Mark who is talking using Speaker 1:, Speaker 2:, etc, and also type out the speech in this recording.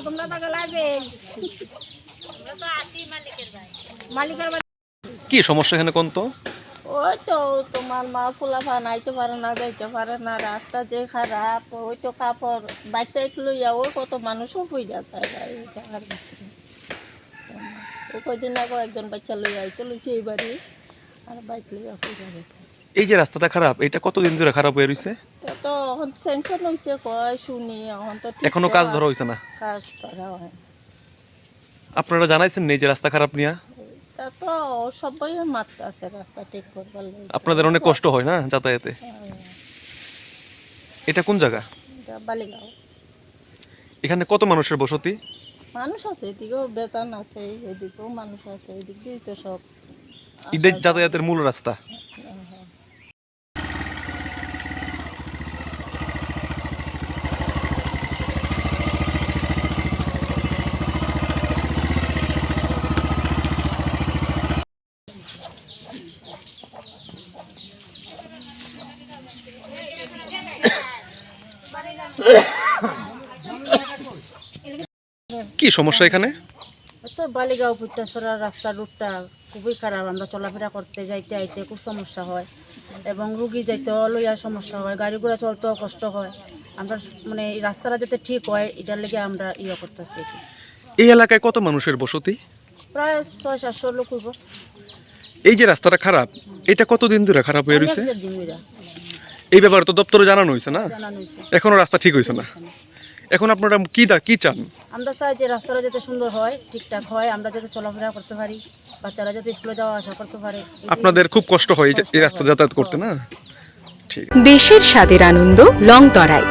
Speaker 1: তোমরা তাকে লাগবে মালিকের বাড়ি।
Speaker 2: কি সমস্যা এখানে কোন তো?
Speaker 1: ওই তো তোমার মা ফুলাফান আইতে পারে না, যাইতে পারে না, রাস্তা যে খারাপ, ওই তো কাপড় বাইকটা একটু লইয়া ওই কত মানুষও হয়ে যাচ্ছে এই জায়গার ভিতরে। ওই কদিন আগে একজন বাচ্চা লইয়া আইতে লইছে এই বাড়ি, আর বাইক লইয়া হয়ে গেছে।
Speaker 2: এই যে রাস্তাটা খারাপ, এটা কতদিন ধরে খারাপ হয়ে রয়েছে?
Speaker 1: তো এখন স্যাংশন হয়েছে কয় শুনি, এখন তো
Speaker 2: এখনো কাজ ধরা হয়েছে না?
Speaker 1: কাজ করা হয়।
Speaker 2: আপনারা জানাইছেন নেই যে রাস্তা খারাপ নিয়ে?
Speaker 1: তা তো সবাই মাত্র আছে রাস্তা ঠিক করবার লাগে।
Speaker 2: আপনাদের অনেক কষ্ট হয় না যাতায়াতে? এটা কোন জায়গা?
Speaker 1: বালিগাঁও।
Speaker 2: এখানে কত মানুষের বসতি?
Speaker 1: মানুষ আছে, এদিকেও বেচান আছে, এদিকেও মানুষ আছে, এদিক দিয়ে তো সব
Speaker 2: ঈদের যাতায়াতের মূল রাস্তা। কি সমস্যা এখানে?
Speaker 3: তো বালিগাঁও পুত্তাছড়া রাস্তার রুটটা খুবই খারাপ, আমরা চলাফেরা করতে যাইতে আইতে খুব সমস্যা হয় এবং রুগী যাইতে লইয়া সমস্যা হয়, গাড়ি ঘোড়া চলতেও কষ্ট হয়। আমরা মানে এই রাস্তাটা যাতে ঠিক হয় এটার লেগে আমরা করতেছি।
Speaker 2: এই এলাকায় কত মানুষের বসতি?
Speaker 3: প্রায় 600-700 লোক হইব।
Speaker 2: এই যে রাস্তাটা খারাপ, এটা কতদিন ধরে খারাপ হয়ে রয়েছে?
Speaker 3: অনেক দিন হইরা
Speaker 2: এই ব্যাপারে তো দপ্তরে জানানো হয়েছে না?
Speaker 3: জানানো হয়েছে।
Speaker 2: এখনো রাস্তা ঠিক হয়েছে না। এখন আপনারা কি চান?
Speaker 3: আমরা চাই যে রাস্তাটা যাতে সুন্দর হয়, ঠিকঠাক হয়, আমরা যাতে চলাফেরা করতে পারি, বাচ্চারা যাতে স্কুলে যাওয়া আসা করতে পারে।
Speaker 2: আপনাদের খুব কষ্ট হয় এই রাস্তা যাতায়াত করতে না? ঠিক।
Speaker 4: দেশের স্বাদের আনন্দ লংতরাই।